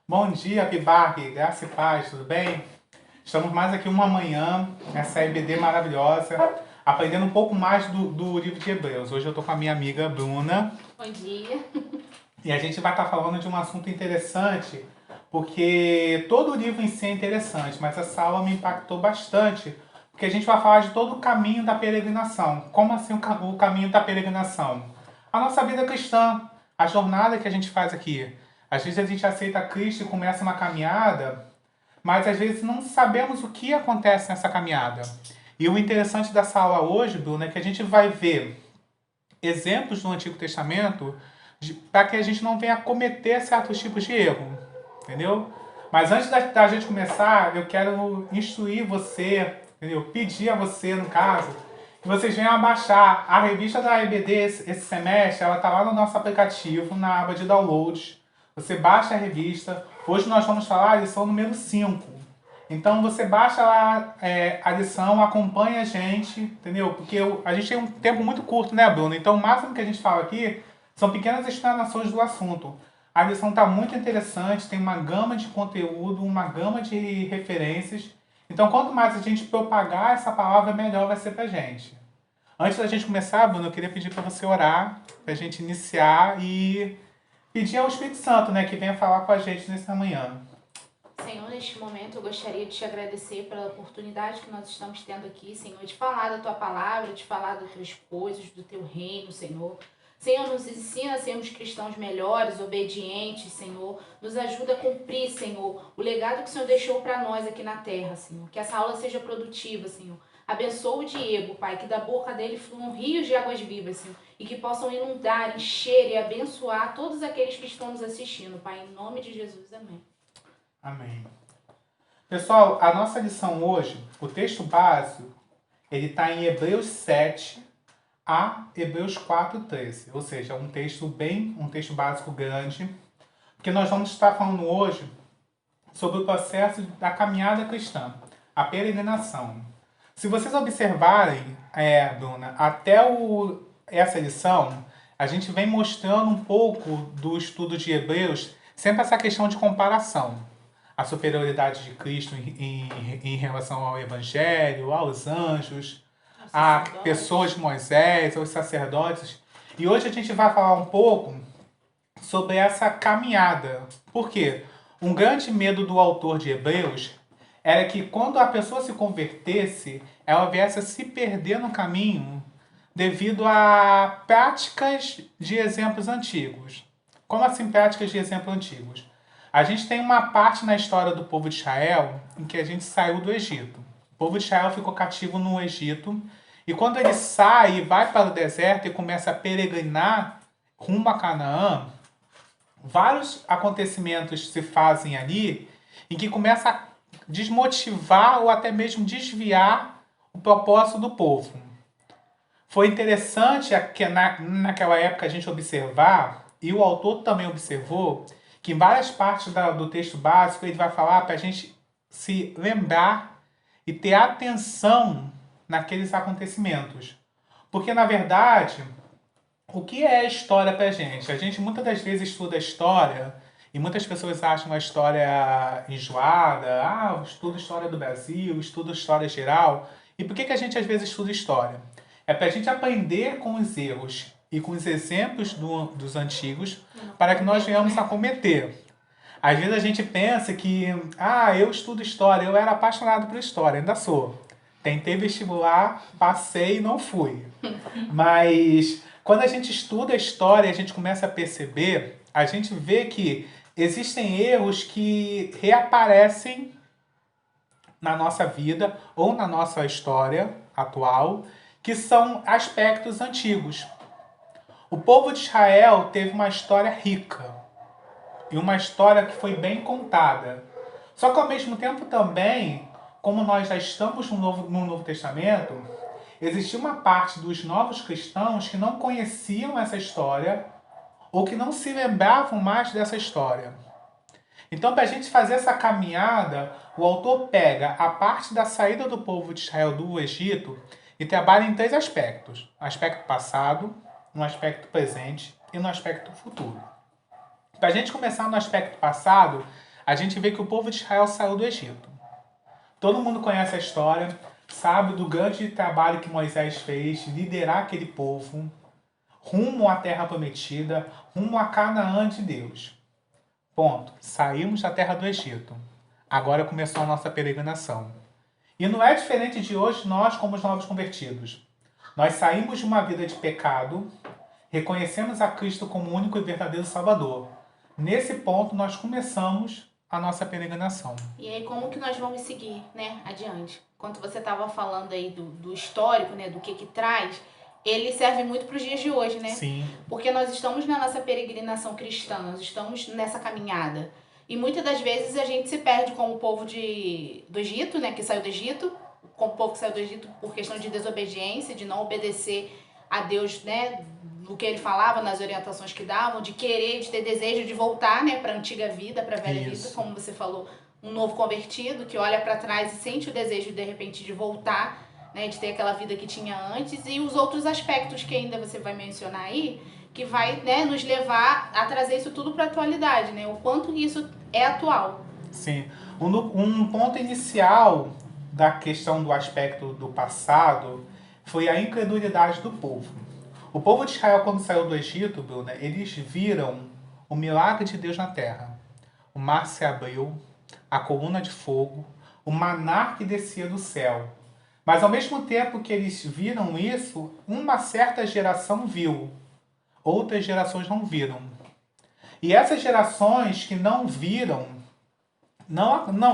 Bom dia, Bibarque, graça e paz, tudo bem? Estamos mais aqui uma manhã, nessa EBD maravilhosa, aprendendo um pouco mais do livro de Hebreus. Hoje eu estou com a minha amiga Bruna Bom dia. e a gente vai estar falando de um assunto interessante, porque todo o livro em si é interessante, mas essa aula me impactou bastante, porque a gente vai falar de todo o caminho da peregrinação. Como assim o caminho da peregrinação? A nossa vida cristã, a jornada que a gente faz aqui. Às vezes a gente aceita Cristo e começa uma caminhada, mas às vezes não sabemos o que acontece nessa caminhada. E o interessante dessa aula hoje, Bruno, é que a gente vai ver exemplos do Antigo Testamento para que a gente não venha a cometer certos tipos de erro, entendeu? Mas antes da gente começar, eu quero instruir você, entendeu? Pedir a você, no caso, que vocês venham a baixar a revista da EBD esse semestre. Ela está lá no nosso aplicativo, na aba de downloads. Você baixa a revista. Hoje nós vamos falar a lição número 5. Então você baixa lá a lição, acompanha a gente, entendeu? Porque a gente tem um tempo muito curto, né, Bruno? Então o máximo que a gente fala aqui são pequenas explanações do assunto. A lição está muito interessante, tem uma gama de conteúdo, uma gama de referências. Então quanto mais a gente propagar essa palavra, melhor vai ser pra gente. Antes da gente começar, Bruno, eu queria pedir para você orar, para a gente iniciar e pedir ao Espírito Santo, né, que venha falar com a gente nessa manhã. Senhor, neste momento eu gostaria de te agradecer pela oportunidade que nós estamos tendo aqui, Senhor, de falar da tua palavra, de falar das tuas coisas, do teu reino, Senhor. Senhor, nos ensina a sermos cristãos melhores, obedientes, Senhor. Nos ajuda a cumprir, Senhor, o legado que o Senhor deixou para nós aqui na terra, Senhor. Que essa aula seja produtiva, Senhor. Abençoa o Diego, Pai, que da boca dele fluam rios de águas vivas, Senhor. E que possam inundar, encher e abençoar todos aqueles que estão nos assistindo, Pai. Em nome de Jesus, amém. Amém. Pessoal, a nossa lição hoje, o texto básico, ele está em Hebreus 7 a Hebreus 4:13, ou seja, um texto básico grande, porque nós vamos estar falando hoje sobre o processo da caminhada cristã, a peregrinação. Se vocês observarem, Bruna, essa lição, a gente vem mostrando um pouco do estudo de Hebreus, sempre essa questão de comparação. A superioridade de Cristo em relação ao Evangelho, aos anjos, a pessoas de Moisés, aos sacerdotes. E hoje a gente vai falar um pouco sobre essa caminhada. Por quê? Um grande medo do autor de Hebreus era que quando a pessoa se convertesse, ela viesse a se perder no caminho devido a práticas de exemplos antigos. Como assim práticas de exemplos antigos? A gente tem uma parte na história do povo de Israel em que a gente saiu do Egito. O povo de Israel ficou cativo no Egito e quando ele sai e vai para o deserto e começa a peregrinar rumo a Canaã, vários acontecimentos se fazem ali em que começa a desmotivar ou até mesmo desviar o propósito do povo. Foi interessante que naquela época a gente observar, e o autor também observou, que em várias partes do texto básico ele vai falar para a gente se lembrar e ter atenção naqueles acontecimentos. Porque, na verdade, o que é a história pra gente? A gente muitas das vezes estuda a história e muitas pessoas acham a história enjoada. Ah, eu estudo história do Brasil, estudo história geral. E por que a gente às vezes estuda história? É para a gente aprender com os erros e com os exemplos dos antigos para que nós venhamos a cometer. Às vezes a gente pensa que, eu estudo história, eu era apaixonado por história, ainda sou. Tentei vestibular, passei e não fui. Mas quando a gente estuda a história, a gente começa a perceber, a gente vê que existem erros que reaparecem na nossa vida ou na nossa história atual, que são aspectos antigos. O povo de Israel teve uma história rica e uma história que foi bem contada. Só que ao mesmo tempo também, como nós já estamos no Novo Testamento, existia uma parte dos novos cristãos que não conheciam essa história ou que não se lembravam mais dessa história. Então, para a gente fazer essa caminhada, o autor pega a parte da saída do povo de Israel do Egito e trabalha em três aspectos: no aspecto passado, no aspecto presente e no aspecto futuro. Para a gente começar no aspecto passado, a gente vê que o povo de Israel saiu do Egito. Todo mundo conhece a história, sabe do grande trabalho que Moisés fez de liderar aquele povo rumo à terra prometida, rumo a Canaã de Deus. Ponto. Saímos da terra do Egito. Agora começou a nossa peregrinação. E não é diferente de hoje nós como os novos convertidos. Nós saímos de uma vida de pecado, reconhecemos a Cristo como único e verdadeiro Salvador. Nesse ponto nós começamos a nossa peregrinação. E aí como que nós vamos seguir, né, adiante? Quando você estava falando aí do histórico, né, do que traz, ele serve muito para os dias de hoje, né? Sim. Porque nós estamos na nossa peregrinação cristã, nós estamos nessa caminhada. E muitas das vezes a gente se perde com o povo do Egito, né, que saiu do Egito, com o povo que saiu do Egito por questão de desobediência, de não obedecer a Deus, né, no que ele falava, nas orientações que davam, de querer, de ter desejo de voltar, né, para a antiga vida, para a velha vida, como você falou, um novo convertido que olha para trás e sente o desejo de repente de voltar, né, de ter aquela vida que tinha antes, e os outros aspectos que ainda você vai mencionar aí, que vai, né, nos levar a trazer isso tudo para a atualidade, né, o quanto isso é atual. Sim. Um ponto inicial da questão do aspecto do passado foi a incredulidade do povo. O povo de Israel, quando saiu do Egito, Bruna, eles viram o milagre de Deus na terra. O mar se abriu, a coluna de fogo, o maná que descia do céu. Mas ao mesmo tempo que eles viram isso, uma certa geração viu, outras gerações não viram. E essas gerações que não viram,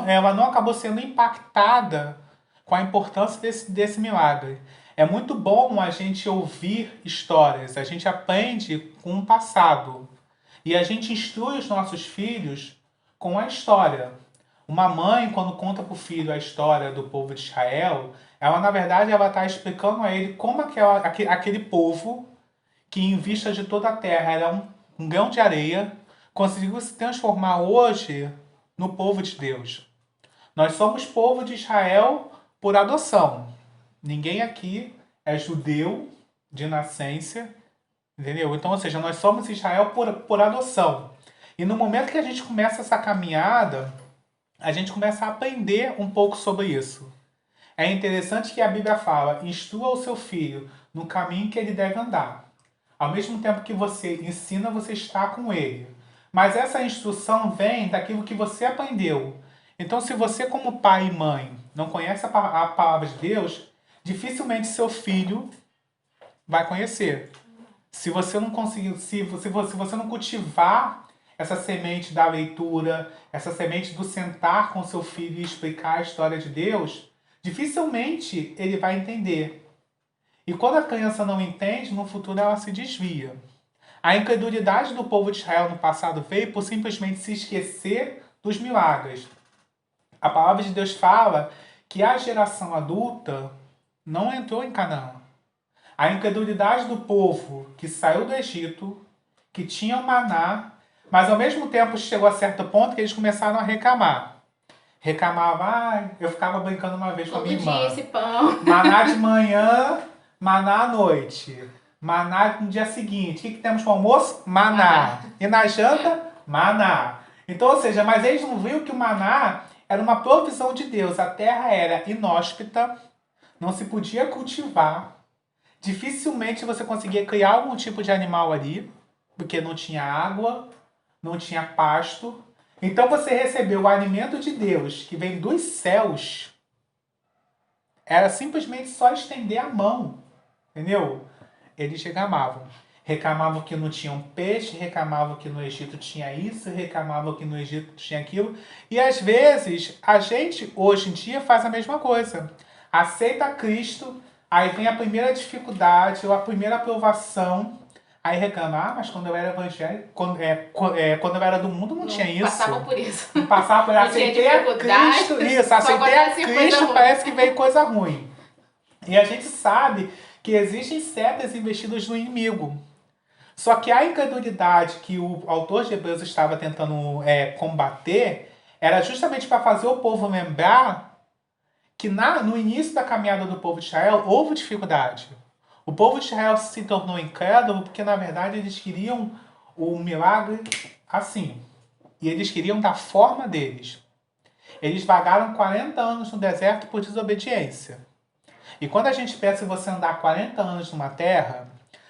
ela não acabou sendo impactada com a importância desse milagre. É muito bom a gente ouvir histórias, a gente aprende com o passado. E a gente instrui os nossos filhos com a história. Uma mãe, quando conta para o filho a história do povo de Israel, ela, na verdade, ela está explicando a ele como aquele povo, que em vista de toda a terra era um grão de areia, conseguiu se transformar hoje no povo de Deus. Nós somos povo de Israel por adoção. Ninguém aqui é judeu de nascença, entendeu? Então, ou seja, nós somos Israel por adoção. E no momento que a gente começa essa caminhada, a gente começa a aprender um pouco sobre isso. É interessante que a Bíblia fala, instrua o seu filho no caminho que ele deve andar. Ao mesmo tempo que você ensina, você está com ele. Mas essa instrução vem daquilo que você aprendeu. Então, se você como pai e mãe não conhece a palavra de Deus, dificilmente seu filho vai conhecer. Se você não conseguir, se você não cultivar essa semente da leitura, essa semente do sentar com seu filho e explicar a história de Deus, dificilmente ele vai entender. E quando a criança não entende, no futuro ela se desvia. A incredulidade do povo de Israel no passado veio por simplesmente se esquecer dos milagres. A palavra de Deus fala que a geração adulta não entrou em Canaã. A incredulidade do povo que saiu do Egito, que tinha o maná, mas ao mesmo tempo chegou a certo ponto que eles começaram a reclamar. Reclamava, eu ficava brincando uma vez com a minha irmã. Todo dia esse pão. Maná de manhã, maná à noite. Maná no dia seguinte. O que temos para o almoço? Maná. E na janta? Maná. Então, ou seja, mas eles não viram que o maná era uma provisão de Deus. A terra era inóspita, não se podia cultivar. Dificilmente você conseguia criar algum tipo de animal ali, porque não tinha água, não tinha pasto. Então você recebeu o alimento de Deus, que vem dos céus. Era simplesmente só estender a mão. Entendeu? Eles reclamavam que não tinham peixe, reclamavam que no Egito tinha isso, reclamavam que no Egito tinha aquilo. E às vezes, a gente hoje em dia faz a mesma coisa. Aceita Cristo, aí vem a primeira dificuldade ou a primeira aprovação, aí reclama, mas quando eu era evangélico, quando eu era do mundo não tinha isso. Passava por isso. Não passava por isso. Aceitei a Cristo, isso, aceitei a Cristo, parece que veio coisa ruim. E a gente sabe que existem setas investidas no inimigo. Só que a incredulidade que o autor de Hebreus estava tentando combater era justamente para fazer o povo lembrar que no início da caminhada do povo de Israel houve dificuldade. O povo de Israel se tornou incrédulo porque, na verdade, eles queriam o milagre assim. e eles queriam da forma deles. Eles vagaram 40 anos no deserto por desobediência. E quando a gente pensa em você andar 40 anos numa terra,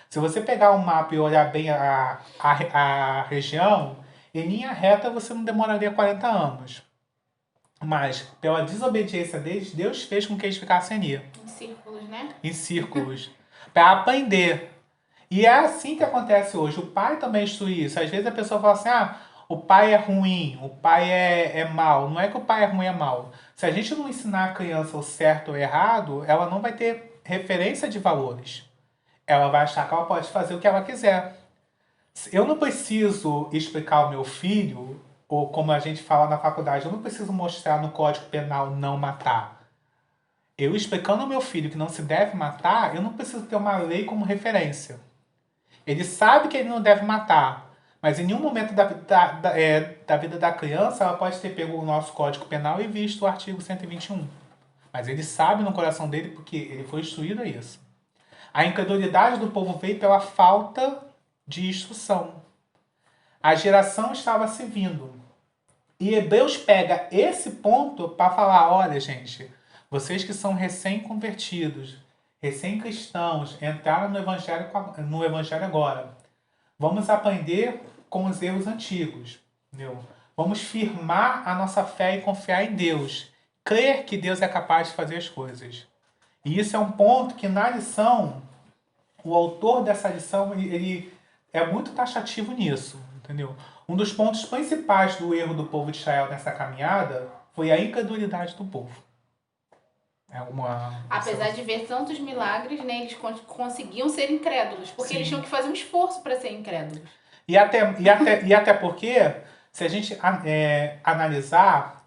se você pegar o mapa e olhar bem a região, em linha reta você não demoraria 40 anos. Mas, pela desobediência deles, Deus fez com que eles ficassem ali. Em círculos, né? Em círculos. Para aprender. E é assim que acontece hoje. O pai também instrui isso. Às vezes a pessoa fala assim, o pai é ruim, o pai é mau. Não é que o pai é ruim, é mau. Se a gente não ensinar a criança o certo ou o errado, ela não vai ter referência de valores. Ela vai achar que ela pode fazer o que ela quiser. Eu não preciso explicar ao meu filho, ou como a gente fala na faculdade, eu não preciso mostrar no Código Penal não matar. Eu explicando ao meu filho que não se deve matar, eu não preciso ter uma lei como referência. Ele sabe que ele não deve matar, mas em nenhum momento da vida da criança ela pode ter pego o nosso Código Penal e visto o artigo 121. Mas ele sabe no coração dele porque ele foi instruído a isso. A incredulidade do povo veio pela falta de instrução. A geração estava se vindo. E Hebreus pega esse ponto para falar, olha gente, vocês que são recém-convertidos, recém-cristãos, entraram no evangelho agora. Vamos aprender com os erros antigos. Entendeu? Vamos firmar a nossa fé e confiar em Deus. Crer que Deus é capaz de fazer as coisas. E isso é um ponto que na lição, o autor dessa lição, ele é muito taxativo nisso. Entendeu? Um dos pontos principais do erro do povo de Israel nessa caminhada foi a incredulidade do povo. Apesar de ver tantos milagres, né, eles conseguiam ser incrédulos, porque eles tinham que fazer um esforço para ser incrédulos. E até porque, se a gente analisar,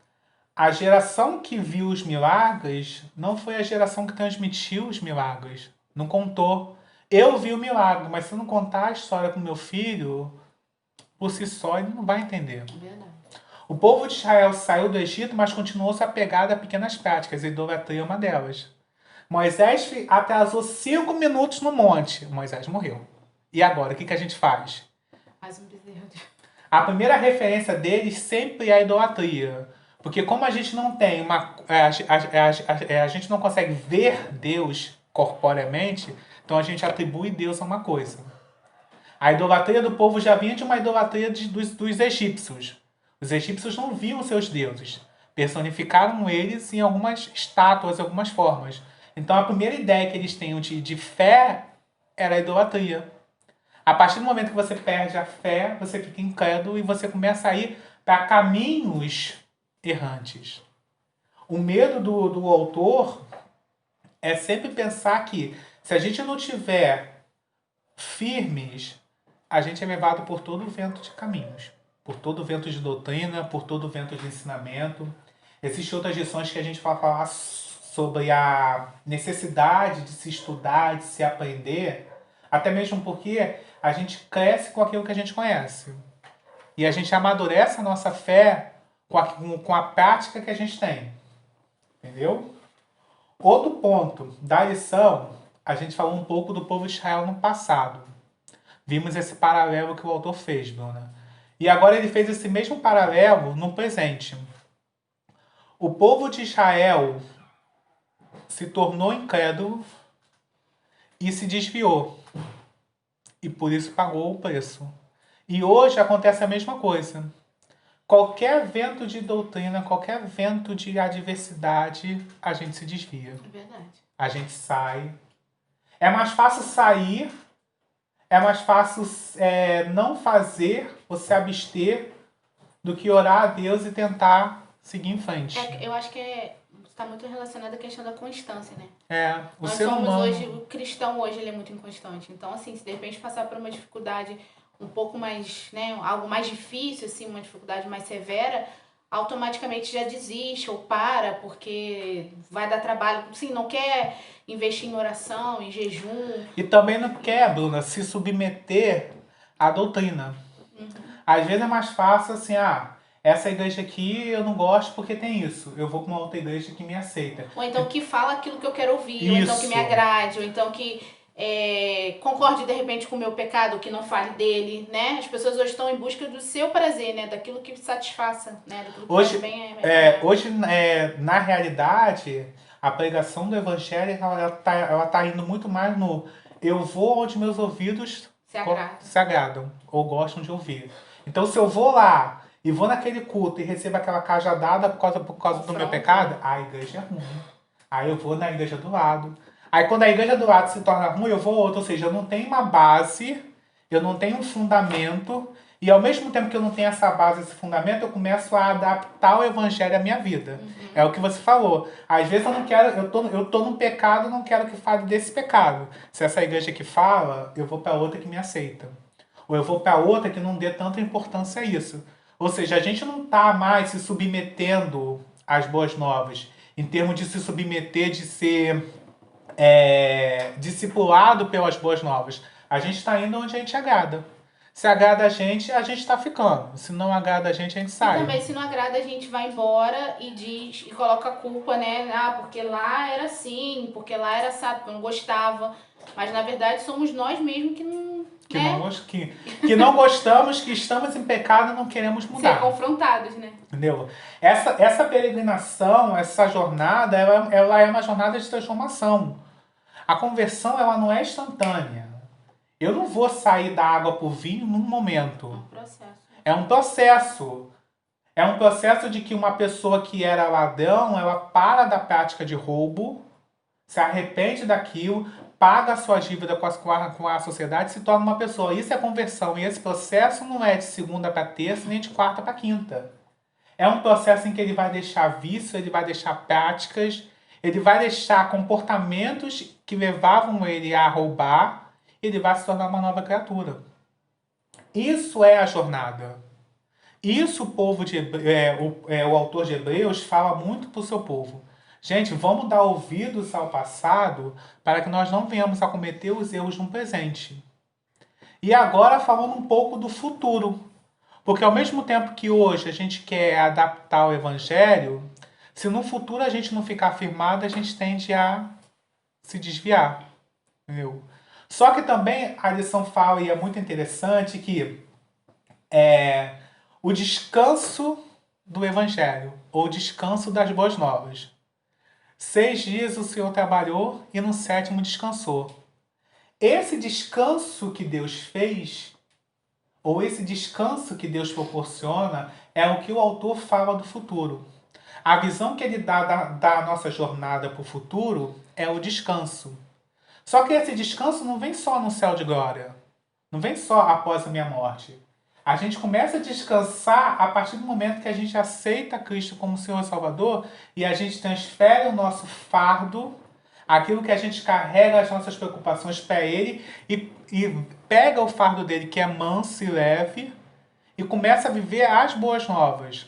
a geração que viu os milagres não foi a geração que transmitiu os milagres. Não contou. Eu vi o milagre, mas se eu não contar a história com meu filho, por si só ele não vai entender. Verdade. O povo de Israel saiu do Egito, mas continuou se apegado a pequenas práticas. A idolatria é uma delas. Moisés atrasou 5 minutos no monte. Moisés morreu. E agora, o que a gente faz? Mais um bezerro. A primeira referência deles sempre é a idolatria. Porque como a gente não tem a gente não consegue ver Deus corporeamente, então a gente atribui Deus a uma coisa. A idolatria do povo já vinha de uma idolatria dos egípcios. Os egípcios não viam seus deuses. Personificaram eles em algumas estátuas, algumas formas. Então a primeira ideia que eles têm de fé era a idolatria. A partir do momento que você perde a fé, você fica incrédulo e você começa a ir para caminhos errantes. O medo do autor é sempre pensar que se a gente não tiver firmes, a gente é levado por todo o vento de caminhos. Por todo o vento de doutrina, por todo o vento de ensinamento. Existem outras lições que a gente vai falar sobre a necessidade de se estudar, de se aprender, até mesmo porque a gente cresce com aquilo que a gente conhece. E a gente amadurece a nossa fé com a prática que a gente tem. Entendeu? Outro ponto da lição, a gente falou um pouco do povo de Israel no passado. Vimos esse paralelo que o autor fez, Bruna. E agora ele fez esse mesmo paralelo no presente. O povo de Israel se tornou incrédulo e se desviou. E por isso pagou o preço. E hoje acontece a mesma coisa. Qualquer vento de doutrina, qualquer vento de adversidade, a gente se desvia. É verdade. A gente sai. É mais fácil sair, é mais fácil não fazer, você abster, do que orar a Deus e tentar seguir em frente. Eu acho que está muito relacionado à questão da constância, né? O ser humano... hoje, o cristão hoje ele é muito inconstante. Então, assim, se de repente passar por uma dificuldade um pouco mais, né, algo mais difícil, assim, uma dificuldade mais severa, automaticamente já desiste ou para, porque vai dar trabalho. Sim, não quer investir em oração, em jejum. E também não quer, Bruna, se submeter à doutrina. Uhum. Às vezes é mais fácil assim, essa igreja aqui eu não gosto porque tem isso. Eu vou para uma outra igreja que me aceita. Ou então que fala aquilo que eu quero ouvir, ou então que me agrade, ou então que concorde de repente com o meu pecado, que não fale dele, né? As pessoas hoje estão em busca do seu prazer, né? Daquilo que satisfaça, né? Daquilo que Hoje, faz bem hoje na realidade, a pregação do evangelho ela tá indo muito mais no eu vou onde meus ouvidos se agrada. se agradam ou gostam de ouvir. Então, se eu vou lá e vou naquele culto e recebo aquela cajadada por causa do meu pecado, a igreja é ruim. Aí eu vou na igreja do lado. Aí quando a igreja do lado se torna ruim, eu vou a outra. Ou seja, eu não tenho uma base, eu não tenho um fundamento. E ao mesmo tempo que eu não tenho essa base, esse fundamento, eu começo a adaptar o evangelho à minha vida. É o que você falou. Às vezes eu não quero, eu tô num pecado, não quero que fale desse pecado. Se essa igreja que fala, eu vou para outra que me aceita. Ou eu vou para outra que não dê tanta importância a isso. Ou seja, a gente não está mais se submetendo às boas novas, em termos de se submeter, de ser discipulado pelas boas novas. A gente está indo onde a gente agrada. Se agrada a gente está ficando. Se não agrada a gente sai. E também, se não agrada, a gente vai embora e diz e coloca a culpa, né? Ah, porque lá era assim, porque lá era assado, porque eu não gostava. Mas na verdade somos nós mesmos que não. Que não gostamos, que estamos em pecado e não queremos mudar. Ser confrontados, né? Entendeu? Essa peregrinação, essa jornada, ela é uma jornada de transformação. A conversão, ela não é instantânea. Eu não vou sair da água pro vinho num momento. É um processo. É um processo. É um processo de que uma pessoa que era ladrão, ela para da prática de roubo, se arrepende daquilo, paga a sua dívida com a sociedade e se torna uma pessoa. Isso é conversão. E esse processo não é de segunda para terça, nem de quarta para quinta. É um processo em que ele vai deixar vício, ele vai deixar práticas, ele vai deixar comportamentos que levavam ele a roubar, ele vai se tornar uma nova criatura. Isso é a jornada. Isso o povo o autor de Hebreus fala muito para o seu povo. Gente, vamos dar ouvidos ao passado para que nós não venhamos a cometer os erros no presente. E agora falando um pouco do futuro. Porque ao mesmo tempo que hoje a gente quer adaptar o evangelho, se no futuro a gente não ficar firmado, a gente tende a se desviar. Entendeu? Só que também a lição fala, e é muito interessante, que o descanso do evangelho, ou o descanso das boas novas. 6 dias o Senhor trabalhou e no 7º descansou. Esse descanso que Deus fez, ou esse descanso que Deus proporciona, é o que o autor fala do futuro. A visão que ele dá da nossa jornada para o futuro é o descanso. Só que esse descanso não vem só no céu de glória. Não vem só após a minha morte. A gente começa a descansar a partir do momento que a gente aceita Cristo como Senhor e Salvador e a gente transfere o nosso fardo, aquilo que a gente carrega, as nossas preocupações para Ele e pega o fardo dele, que é manso e leve, e começa a viver as boas novas.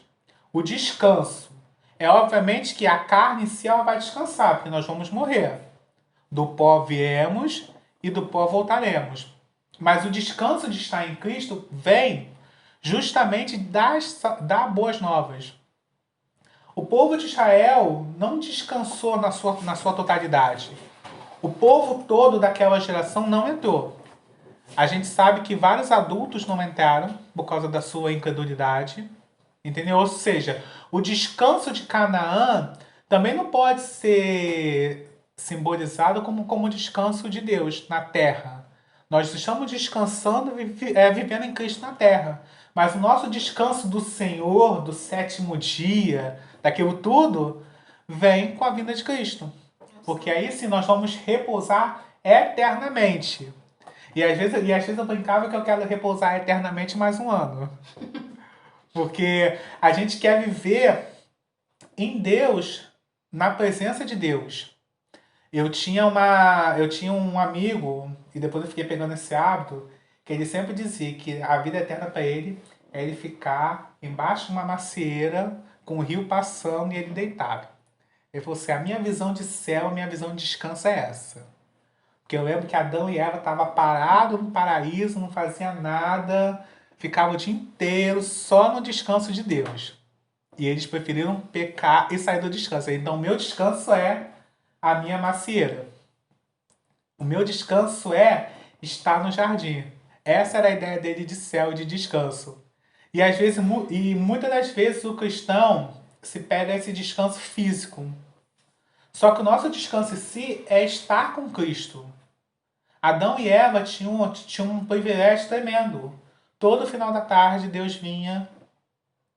O descanso. É obviamente que a carne em si ela vai descansar, porque nós vamos morrer. Do pó viemos e do pó voltaremos. Mas o descanso de estar em Cristo vem justamente das boas novas. O povo de Israel não descansou na sua totalidade. O povo todo daquela geração não entrou. A gente sabe que vários adultos não entraram por causa da sua incredulidade. Entendeu? Ou seja, o descanso de Canaã também não pode ser simbolizado como o descanso de Deus na terra. Nós estamos descansando, vivendo em Cristo na terra. Mas o nosso descanso do Senhor, do 7º dia, daquilo tudo, vem com a vinda de Cristo. Porque aí sim nós vamos repousar eternamente. E às vezes eu brincava que eu quero repousar eternamente mais um ano. Porque a gente quer viver em Deus, na presença de Deus. Eu tinha um amigo, e depois eu fiquei pegando esse hábito, que ele sempre dizia que a vida eterna para ele é ele ficar embaixo de uma macieira, com o rio passando e ele deitado. Ele falou assim, a minha visão de céu, a minha visão de descanso é essa. Porque eu lembro que Adão e Eva estavam parados no paraíso, não faziam nada, ficavam o dia inteiro só no descanso de Deus. E eles preferiram pecar e sair do descanso. Então, o meu descanso é a minha macieira. O meu descanso é está no jardim. Essa era a ideia dele de céu e de descanso. E às vezes, e muitas das vezes o cristão se pega esse descanso físico. Só que o nosso descanso em si é estar com Cristo. Adão e Eva tinham um privilégio tremendo. Todo final da tarde Deus vinha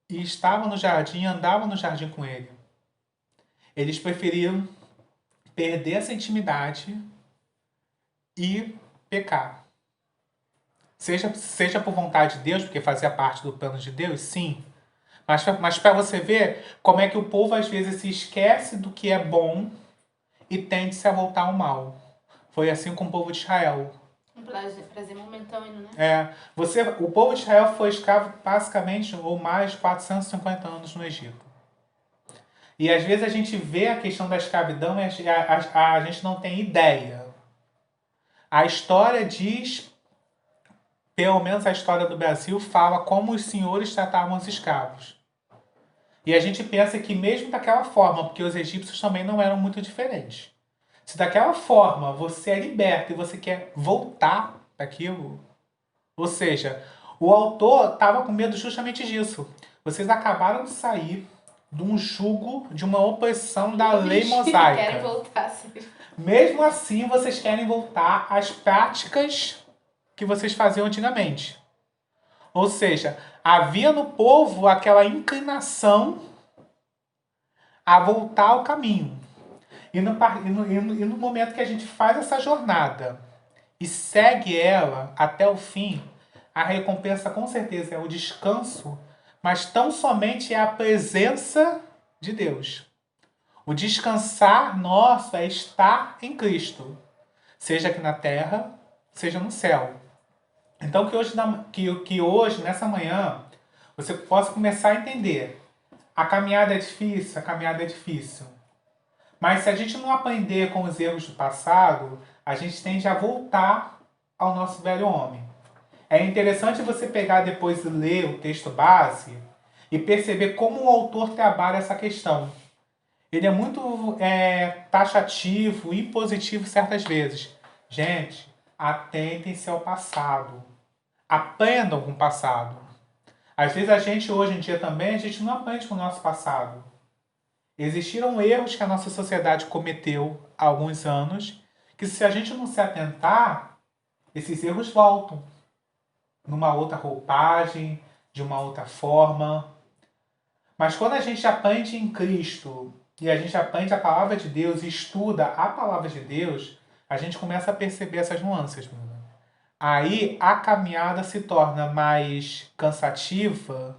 e estava no jardim, andava no jardim com ele. Eles preferiam perder essa intimidade e pecar. Seja por vontade de Deus, porque fazia parte do plano de Deus, sim. Mas para você ver como é que o povo às vezes se esquece do que é bom e tende-se a voltar ao mal. Foi assim com o povo de Israel. Um prazer momentâneo, né? O povo de Israel foi escravo basicamente ou mais de 450 anos no Egito. E às vezes a gente vê a questão da escravidão e a gente não tem ideia. A história diz, pelo menos a história do Brasil, fala como os senhores tratavam os escravos. E a gente pensa que mesmo daquela forma, porque os egípcios também não eram muito diferentes. Se daquela forma você é liberto e você quer voltar daquilo, ou seja, o autor estava com medo justamente disso. Vocês acabaram de sair de um jugo, de uma opressão da lei mosaica. Querem voltar, sim. Mesmo assim, vocês querem voltar às práticas que vocês faziam antigamente. Ou seja, havia no povo aquela inclinação a voltar ao caminho. E no momento que a gente faz essa jornada e segue ela até o fim, a recompensa com certeza é o descanso, mas tão somente é a presença de Deus. O descansar nosso é estar em Cristo, seja aqui na terra, seja no céu. Então que hoje, nessa manhã, você possa começar a entender. A caminhada é difícil. Mas se a gente não aprender com os erros do passado, a gente tende a voltar ao nosso velho homem. É interessante você pegar depois e ler o texto base e perceber como o autor trabalha essa questão. Ele é muito taxativo e positivo certas vezes. Gente, atentem-se ao passado. Aprendam com o passado. Às vezes a gente, hoje em dia também, a gente não aprende com o nosso passado. Existiram erros que a nossa sociedade cometeu há alguns anos, que se a gente não se atentar, esses erros voltam. Numa outra roupagem, de uma outra forma. Mas quando a gente aprende em Cristo e a gente aprende a palavra de Deus e estuda a palavra de Deus, a gente começa a perceber essas nuances. Aí a caminhada se torna mais cansativa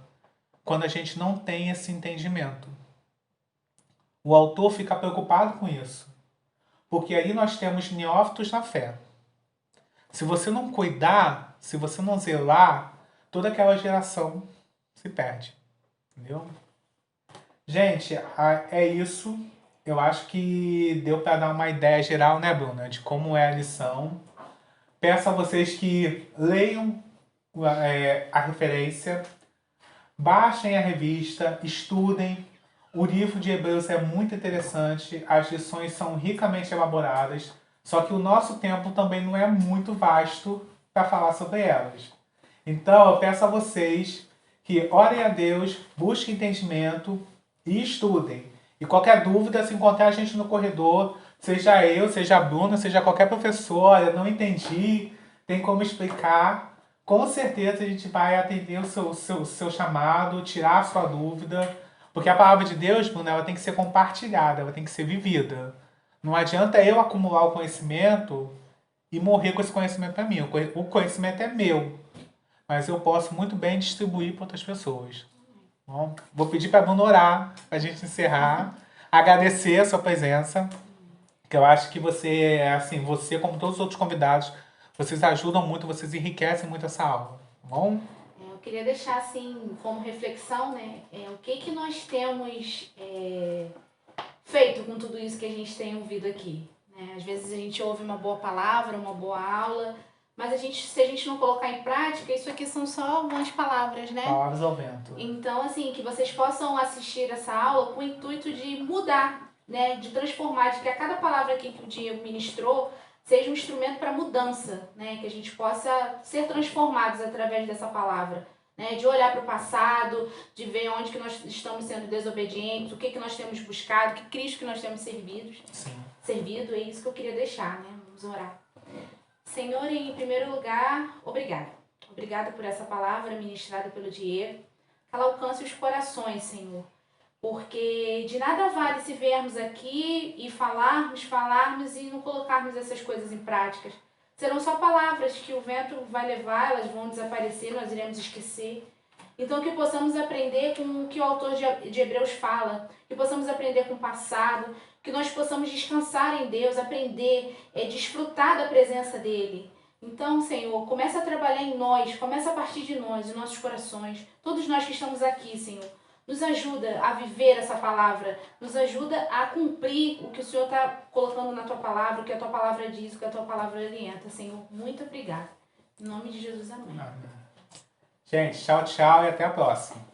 quando a gente não tem esse entendimento. O autor fica preocupado com isso, porque aí nós temos neófitos na fé. Se você não cuidar, se você não zelar, toda aquela geração se perde. Entendeu? Gente, é isso. Eu acho que deu para dar uma ideia geral, né, Bruna, de como é a lição. Peço a vocês que leiam a referência, baixem a revista, estudem. O livro de Hebreus é muito interessante, as lições são ricamente elaboradas, só que o nosso tempo também não é muito vasto para falar sobre elas. Então, eu peço a vocês que orem a Deus, busquem entendimento e estudem. E qualquer dúvida, se encontrar a gente no corredor, seja eu, seja a Bruna, seja qualquer professor, olha, não entendi, tem como explicar, com certeza a gente vai atender o seu chamado, tirar a sua dúvida, porque a palavra de Deus, Bruna, ela tem que ser compartilhada, ela tem que ser vivida. Não adianta eu acumular o conhecimento e morrer com esse conhecimento para mim. O conhecimento é meu, mas eu posso muito bem distribuir para outras pessoas. Bom, vou pedir para a Bruna orar, para a gente encerrar, agradecer a sua presença, que eu acho que você, assim, você como todos os outros convidados, vocês ajudam muito, vocês enriquecem muito essa aula, tá bom? Eu queria deixar, assim, como reflexão, né, o que nós temos feito com tudo isso que a gente tem ouvido aqui, né? Às vezes a gente ouve uma boa palavra, uma boa aula, mas se a gente não colocar em prática, isso aqui são só algumas palavras, né? Palavras ao vento. Então, assim, que vocês possam assistir essa aula com o intuito de mudar, né? De transformar, de que a cada palavra aqui que o Diego ministrou, seja um instrumento para mudança, né? Que a gente possa ser transformados através dessa palavra, né? De olhar para o passado, de ver onde que nós estamos sendo desobedientes, o que nós temos buscado, que Cristo que nós temos servido, é isso que eu queria deixar, né? Vamos orar. Senhor, em primeiro lugar, obrigada. Obrigada por essa palavra ministrada pelo Diego. Que ela alcance os corações, Senhor. Porque de nada vale se viermos aqui e falarmos e não colocarmos essas coisas em práticas. Serão só palavras que o vento vai levar, elas vão desaparecer, nós iremos esquecer. Então que possamos aprender com o que o autor de Hebreus fala, que possamos aprender com o passado, que nós possamos descansar em Deus, aprender, desfrutar da presença dEle. Então, Senhor, começa a trabalhar em nós, começa a partir de nós, em nossos corações, todos nós que estamos aqui, Senhor. Nos ajuda a viver essa palavra, nos ajuda a cumprir o que o Senhor está colocando na Tua palavra, o que a Tua palavra diz, o que a Tua palavra orienta, Senhor. Muito obrigada. Em nome de Jesus, amém. Gente, tchau, tchau e até a próxima.